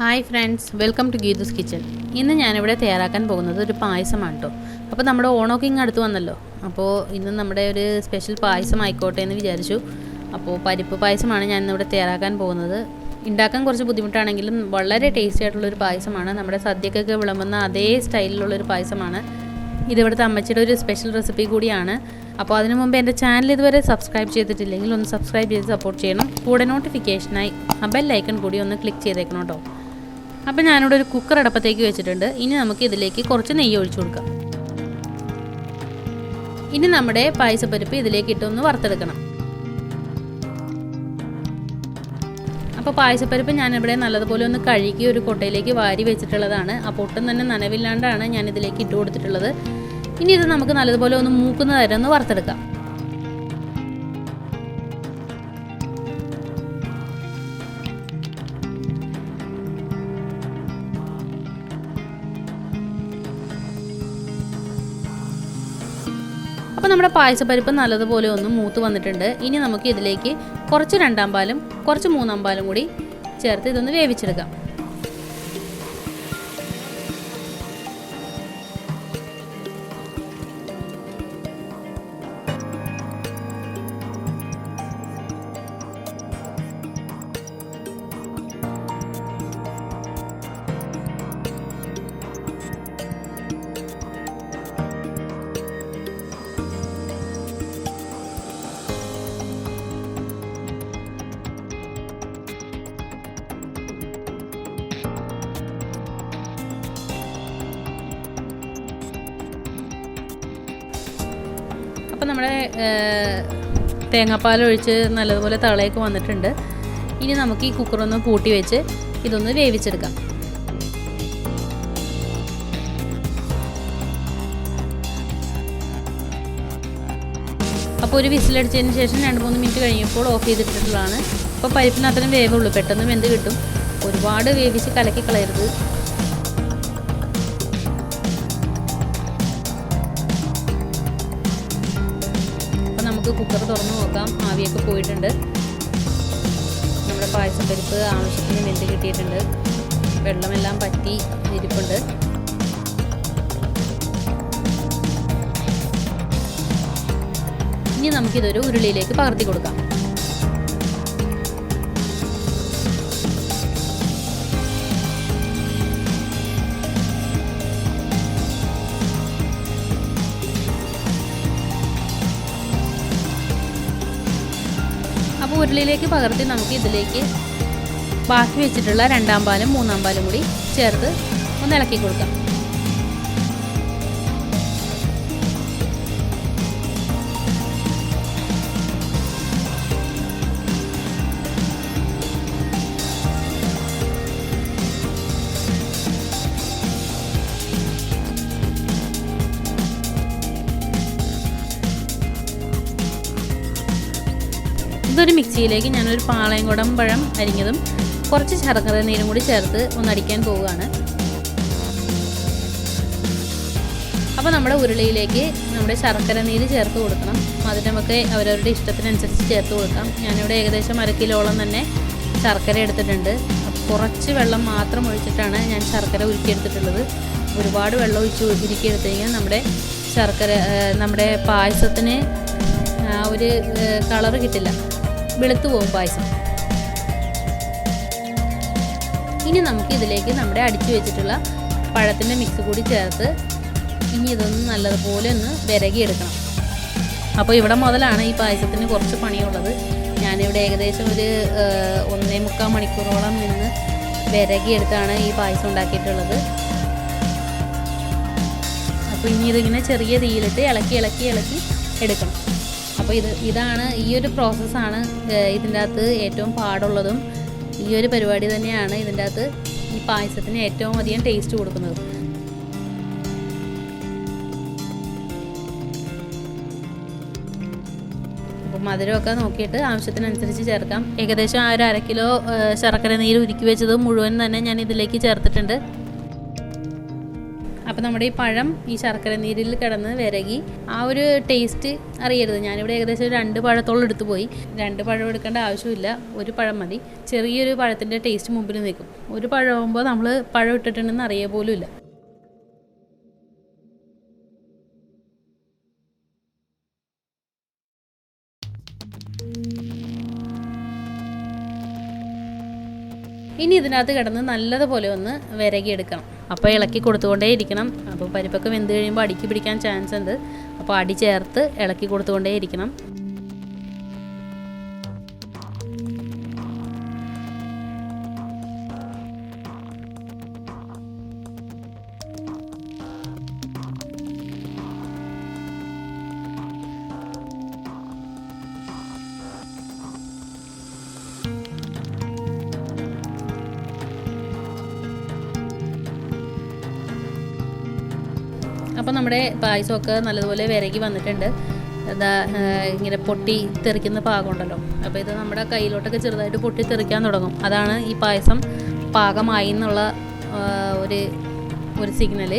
Hi friends, welcome to Geethu's kitchen. ഇന്ന് ഞാനിവിടെ തയ്യാറാക്കാൻ പോകുന്നത് ഒരു പായസമാണ് കേട്ടോ. അപ്പോൾ നമ്മുടെ ഓണമൊക്കെ ഇങ്ങ് അടുത്ത് വന്നല്ലോ. അപ്പോൾ ഇന്ന് നമ്മുടെ ഒരു സ്പെഷ്യൽ പായസം ആയിക്കോട്ടെ എന്ന് വിചാരിച്ചു. അപ്പോൾ പരിപ്പ് പായസമാണ് ഞാൻ ഇന്നിവിടെ തയ്യാറാക്കാൻ പോകുന്നത്. ഉണ്ടാക്കാൻ കുറച്ച് ബുദ്ധിമുട്ടാണെങ്കിലും വളരെ ടേസ്റ്റി ആയിട്ടുള്ളൊരു പായസമാണ്. നമ്മുടെ സദ്യക്കൊക്കെ വിളമ്പുന്ന അതേ സ്റ്റൈലിലുള്ളൊരു പായസമാണ്. ഇതിവിടുത്തെ അമ്മച്ചിയുടെ ഒരു സ്പെഷ്യൽ റെസിപ്പി കൂടിയാണ്. അപ്പോൾ അതിനു മുമ്പ് എൻ്റെ ചാനൽ ഇതുവരെ സബ്സ്ക്രൈബ് ചെയ്തിട്ടില്ലെങ്കിൽ ഒന്ന് സബ്സ്ക്രൈബ് ചെയ്ത് സപ്പോർട്ട് ചെയ്യണം. കൂടെ നോട്ടിഫിക്കേഷനായി ആ ബെൽ ഐക്കൺ കൂടി ഒന്ന് ക്ലിക്ക് ചെയ്തേക്കണം കേട്ടോ. അപ്പോൾ ഞാനിവിടെ ഒരു കുക്കർ അടപ്പത്തേക്ക് വെച്ചിട്ടുണ്ട്. ഇനി നമുക്ക് ഇതിലേക്ക് കുറച്ച് നെയ്യ് ഒഴിച്ചു കൊടുക്കാം. ഇനി നമ്മുടെ പായസപ്പരിപ്പ് ഇതിലേക്ക് ഇട്ടൊന്ന് വറുത്തെടുക്കണം. അപ്പോൾ പായസപ്പരിപ്പ് ഞാനിവിടെ നല്ലതുപോലെ ഒന്ന് കഴുകി ഒരു കൊട്ടയിലേക്ക് വാരി വെച്ചിട്ടുള്ളതാണ്. അപ്പോൾ ഒട്ടും തന്നെ നനവില്ലാണ്ടാണ് ഞാൻ ഇതിലേക്ക് ഇട്ട് കൊടുത്തിട്ടുള്ളത്. ഇനി ഇത് നമുക്ക് നല്ലതുപോലെ ഒന്ന് മൂക്കുന്ന വരെ ഒന്ന് വറുത്തെടുക്കാം. അപ്പോൾ നമ്മുടെ പായസപ്പരിപ്പ് നല്ലതുപോലെ ഒന്ന് മൂത്ത് വന്നിട്ടുണ്ട്. ഇനി നമുക്ക് ഇതിലേക്ക് കുറച്ച് രണ്ടാം പാലും കുറച്ച് മൂന്നാം പാലും കൂടി ചേർത്ത് ഇതൊന്ന് വേവിച്ചെടുക്കാം. അപ്പോൾ നമ്മുടെ തേങ്ങാപ്പാലൊഴിച്ച് നല്ലതുപോലെ തളയൊക്കെ വന്നിട്ടുണ്ട്. ഇനി നമുക്ക് ഈ കുക്കറൊന്ന് പൂട്ടി വെച്ച് ഇതൊന്ന് വേവിച്ചെടുക്കാം. അപ്പോൾ ഒരു വിസിലടിച്ചതിന് ശേഷം 2-3 മിനിറ്റ് കഴിഞ്ഞപ്പോൾ ഓഫ് ചെയ്തിട്ടുള്ളതാണ്. അപ്പോൾ പരിപ്പിന് അത്രയും വേവുള്ളൂ, പെട്ടെന്ന് വെന്ത് കിട്ടും. ഒരുപാട് വേവിച്ച് കലക്കി കളയരുത്. നമുക്ക് കുക്കർ തുറന്ന് നോക്കാം. ആവിയൊക്കെ പോയിട്ടുണ്ട്. നമ്മുടെ പായസപ്പരിപ്പ് ആവശ്യത്തിന് വെന്ത് കിട്ടിയിട്ടുണ്ട്. വെള്ളമെല്ലാം പറ്റി ഇരിപ്പുണ്ട്. ഇനി നമുക്കിതൊരു ഉരുളിയിലേക്ക് പകർത്തി കൊടുക്കാം. അപ്പോൾ ഉരുളിയിലേക്ക് പകർത്തി നമുക്ക് ഇതിലേക്ക് ബാക്കി വെച്ചിട്ടുള്ള രണ്ടാം പാലും മൂന്നാം പാലും കൂടി ചേർത്ത് ഒന്ന് ഇളക്കി കൊടുക്കാം. ഇതൊരു മിക്സിയിലേക്ക് ഞാനൊരു പാളയംകുടം പഴം അരിഞ്ഞതും കുറച്ച് ശർക്കര നീരും കൂടി ചേർത്ത് ഒന്നടിക്കാൻ പോവുകയാണ്. അപ്പോൾ നമ്മുടെ ഉരുളിയിലേക്ക് നമ്മുടെ ശർക്കര നീര് ചേർത്ത് കൊടുക്കണം. മധുരമൊക്കെ അവരവരുടെ ഇഷ്ടത്തിനനുസരിച്ച് ചേർത്ത് കൊടുക്കാം. ഞാനിവിടെ ഏകദേശം 1 കിലോളം തന്നെ ശർക്കര എടുത്തിട്ടുണ്ട്. കുറച്ച് വെള്ളം മാത്രം ഒഴിച്ചിട്ടാണ് ഞാൻ ശർക്കര ഉരുക്കിയെടുത്തിട്ടുള്ളത്. ഒരുപാട് വെള്ളം ഒഴിച്ച് ഉരുക്കിയെടുത്ത് കഴിഞ്ഞാൽ നമ്മുടെ പായസത്തിന് ഒരു കളറ് കിട്ടില്ല, വെളുത്തു പോകും പായസം. ഇനി നമുക്ക് ഇതിലേക്ക് നമ്മുടെ അടിച്ചു വെച്ചിട്ടുള്ള പഴത്തിൻ്റെ മിക്സ് കൂടി ചേർത്ത് ഇനി ഇതൊന്ന് നല്ലതുപോലെ ഒന്ന് വിരകിയെടുക്കണം. അപ്പോൾ ഇവിടെ മുതലാണ് ഈ പായസത്തിന് കുറച്ച് പണിയുള്ളത്. ഞാനിവിടെ ഏകദേശം ഒരു 1.25 മണിക്കൂറോളം നിന്ന് വിരകിയെടുത്താണ് ഈ പായസം ഉണ്ടാക്കിയിട്ടുള്ളത്. അപ്പോൾ ഇനി ഇതിങ്ങനെ ചെറിയ തീയിലിട്ട് ഇളക്കി എടുക്കണം. അപ്പോൾ ഇതാണ് ഈ ഒരു പ്രോസസ്സാണ് ഇതിൻ്റെ അകത്ത് ഏറ്റവും പാടുള്ളതും. ഈ ഒരു പരിപാടി തന്നെയാണ് ഇതിൻ്റെ അകത്ത് ഈ പായസത്തിന് ഏറ്റവും അധികം ടേസ്റ്റ് കൊടുക്കുന്നത്. അപ്പോൾ മധുരമൊക്കെ നോക്കിയിട്ട് ആവശ്യത്തിനനുസരിച്ച് ചേർക്കാം. ഏകദേശം ആ ഒരു 1/2 കിലോ ശർക്കര നീര് ഉരുക്കി വെച്ചത് മുഴുവൻ തന്നെ ഞാൻ ഇതിലേക്ക് ചേർത്തിട്ടുണ്ട്. അപ്പോൾ അപ്പോൾ നമ്മുടെ ഈ പഴം ഈ ശർക്കര നീരിൽ കിടന്ന് വിരകി ആ ഒരു ടേസ്റ്റ് അറിയരുത്. ഞാനിവിടെ ഏകദേശം 2 പഴത്തോളം എടുത്തു പോയി. 2 പഴം എടുക്കേണ്ട ആവശ്യമില്ല, ഒരു പഴം മതി. ചെറിയൊരു പഴത്തിൻ്റെ ടേസ്റ്റ് മുമ്പിൽ നിൽക്കും. ഒരു പഴമാകുമ്പോൾ നമ്മൾ പഴം ഇട്ടിട്ടുണ്ടെന്ന് അറിയ പോലും ഇല്ല. ഇനി ഇതിനകത്ത് കിടന്ന് നല്ലതുപോലെ ഒന്ന് വിരകിയെടുക്കണം. അപ്പോൾ ഇളക്കി കൊടുത്തുകൊണ്ടേ ഇരിക്കണം. അപ്പോൾ പരിപ്പൊക്കെ വെന്ത് കഴിയുമ്പോൾ അടിക്ക് പിടിക്കാൻ ചാൻസ് ഉണ്ട്. അപ്പോൾ അടി ചേർത്ത് ഇളക്കി കൊടുത്തുകൊണ്ടേ ഇരിക്കണം. അപ്പോൾ നമ്മുടെ പായസമൊക്കെ നല്ലതുപോലെ വിരകി വന്നിട്ടുണ്ട്. എന്താ ഇങ്ങനെ പൊട്ടി തെറിക്കുന്ന പാകമുണ്ടല്ലോ. അപ്പോൾ ഇത് നമ്മുടെ കയ്യിലോട്ടൊക്കെ ചെറുതായിട്ട് പൊട്ടി തെറിക്കാൻ തുടങ്ങും. അതാണ് ഈ പായസം പാകമായി എന്നുള്ള ഒരു സിഗ്നൽ.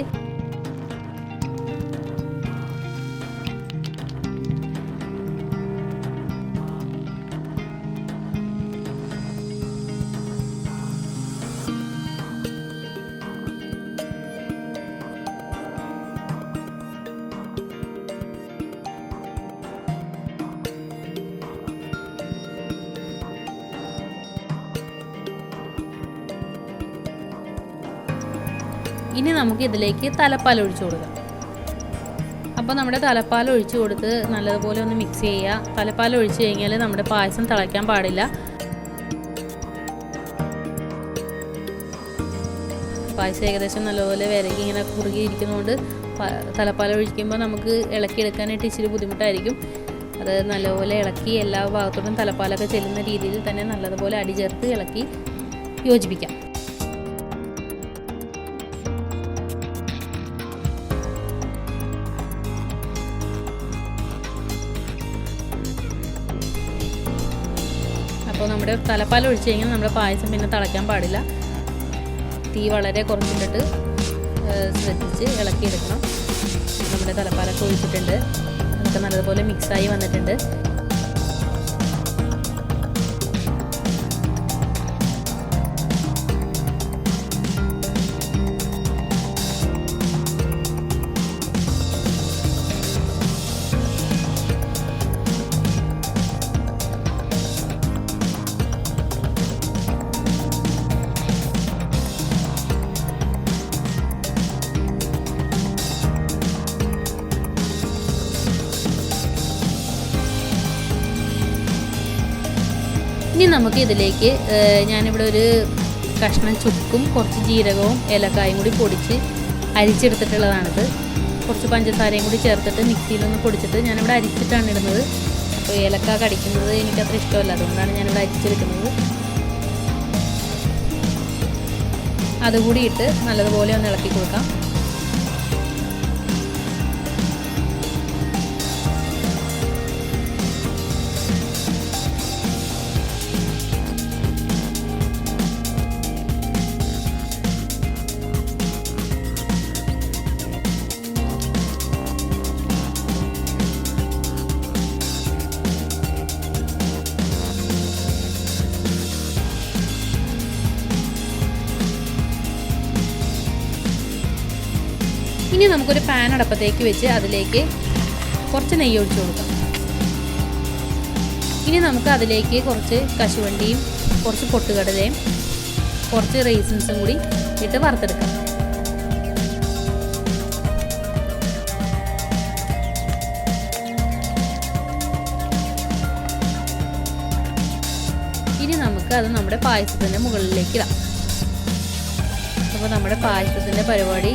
ഇനി നമുക്ക് ഇതിലേക്ക് തലപ്പാൽ ഒഴിച്ചു കൊടുക്കാം. അപ്പോൾ നമ്മുടെ തലപ്പാൽ ഒഴിച്ചു കൊടുത്ത് നല്ലതുപോലെ ഒന്ന് മിക്സ് ചെയ്യുക. തലപ്പാൽ ഒഴിച്ച് കഴിഞ്ഞാൽ നമ്മുടെ പായസം തിളയ്ക്കാൻ പാടില്ല. പായസം ഏകദേശം നല്ലപോലെ വിരകി ഇങ്ങനെ കുറുകിയിരിക്കുന്നതുകൊണ്ട് തലപ്പാൽ ഒഴിക്കുമ്പോൾ നമുക്ക് ഇളക്കിയെടുക്കാനായിട്ട് ഇച്ചിരി ബുദ്ധിമുട്ടായിരിക്കും. അത് നല്ലപോലെ ഇളക്കി എല്ലാ ഭാഗത്തോട്ടും തലപ്പാലൊക്കെ ചെല്ലുന്ന രീതിയിൽ തന്നെ നല്ലതുപോലെ അടി ചേർത്ത് ഇളക്കി യോജിപ്പിക്കാം. അപ്പോൾ നമ്മുടെ തലപ്പാൽ ഒഴിച്ച് കഴിഞ്ഞാൽ നമ്മുടെ പായസം പിന്നെ തിളയ്ക്കാൻ പാടില്ല. തീ വളരെ കുറച്ചിട്ടിട്ട് ശ്രദ്ധിച്ച് ഇളക്കിയെടുക്കണം. നമ്മുടെ തലപ്പാലൊക്കെ ഒഴിച്ചിട്ടുണ്ട്. അതൊക്കെ നല്ലതുപോലെ മിക്സായി വന്നിട്ടുണ്ട്. ഇനി നമുക്ക് ഇതിലേക്ക് ഞാനിവിടെ ഒരു കഷ്ണം ചുക്കും കുറച്ച് ജീരകവും ഏലക്കായും കൂടി പൊടിച്ച് അരിച്ചെടുത്തിട്ടുള്ളതാണിത്. കുറച്ച് പഞ്ചസാരയും കൂടി ചേർത്തിട്ട് മിക്സിയിലൊന്ന് പൊടിച്ചിട്ട് ഞാനിവിടെ അരിച്ചിട്ടാണ് ഇടുന്നത്. അപ്പോൾ ഏലക്ക കടിക്കുന്നത് എനിക്കത്ര ഇഷ്ടമല്ല, അതുകൊണ്ടാണ് ഞാനിവിടെ അരിച്ചെടുക്കുന്നത്. അതുകൂടി ഇട്ട് നല്ലതുപോലെ ഒന്ന് ഇളക്കി കൊടുക്കാം. ഇനി നമുക്കൊരു പാൻ അടപ്പത്തേക്ക് വെച്ച് അതിലേക്ക് കുറച്ച് നെയ്യ് ഒഴിച്ച് കൊടുക്കാം. ഇനി നമുക്ക് അതിലേക്ക് കുറച്ച് കശുവണ്ടിയും കുറച്ച് പൊട്ടുകടലയും കുറച്ച് റൈസിൻസും കൂടി ഇട്ട് വറുത്തെടുക്കാം. ഇനി നമുക്ക് അത് നമ്മുടെ പായസത്തിൻ്റെ മുകളിലേക്ക് ഇടാം. അപ്പോൾ നമ്മുടെ പായസത്തിൻ്റെ പരിപാടി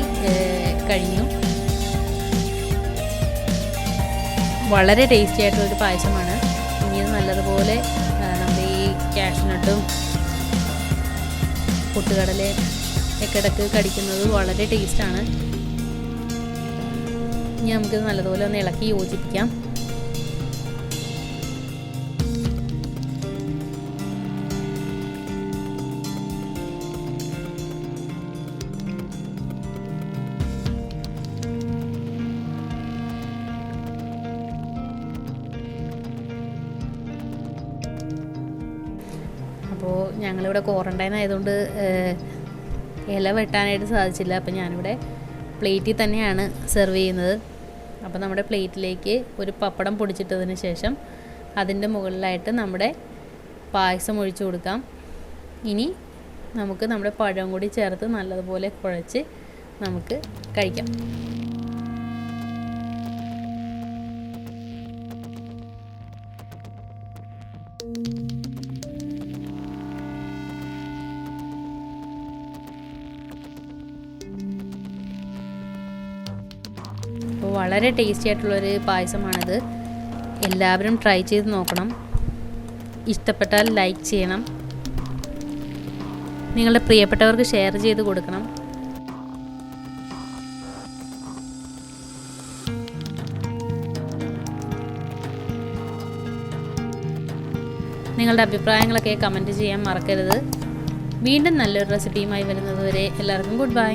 കഴിഞ്ഞു. വളരെ ടേസ്റ്റി ആയിട്ടുള്ളൊരു പായസമാണ്. ഇനി ഇത് നല്ലതുപോലെ നമ്മുടെ ഈ കാഷ്നട്ടും പൊട്ടുകടലയും ഒക്കെ ഇടയ്ക്ക് കടിക്കുന്നത് വളരെ ടേസ്റ്റാണ്. ഇനി നമുക്കിത് നല്ലതുപോലെ ഒന്ന് ഇളക്കി യോജിപ്പിക്കാം. അപ്പോൾ ഞങ്ങളിവിടെ ക്വാറൻറ്റൈൻ ആയതുകൊണ്ട് ഇല വെട്ടാനായിട്ട് സാധിച്ചില്ല. അപ്പോൾ ഞാനിവിടെ പ്ലേറ്റിൽ തന്നെയാണ് സെർവ് ചെയ്യുന്നത്. അപ്പോൾ നമ്മുടെ പ്ലേറ്റിലേക്ക് ഒരു പപ്പടം പൊടിച്ചിട്ടതിന് ശേഷം അതിൻ്റെ മുകളിലായിട്ട് നമ്മുടെ പായസം ഒഴിച്ചു കൊടുക്കാം. ഇനി നമുക്ക് നമ്മുടെ പഴം കൂടി ചേർത്ത് നല്ലതുപോലെ കുഴച്ച് നമുക്ക് കഴിക്കാം. അപ്പോൾ വളരെ ടേസ്റ്റി ആയിട്ടുള്ളൊരു പായസമാണിത്. എല്ലാവരും ട്രൈ ചെയ്ത് നോക്കണം. ഇഷ്ടപ്പെട്ടാൽ ലൈക്ക് ചെയ്യണം. നിങ്ങളുടെ പ്രിയപ്പെട്ടവർക്ക് ഷെയർ ചെയ്ത് കൊടുക്കണം. നിങ്ങളുടെ അഭിപ്രായങ്ങളൊക്കെ കമൻറ്റ് ചെയ്യാൻ മറക്കരുത്. വീണ്ടും നല്ലൊരു റെസിപ്പിയുമായി വരുന്നതുവരെ എല്ലാവർക്കും ഗുഡ് ബൈ.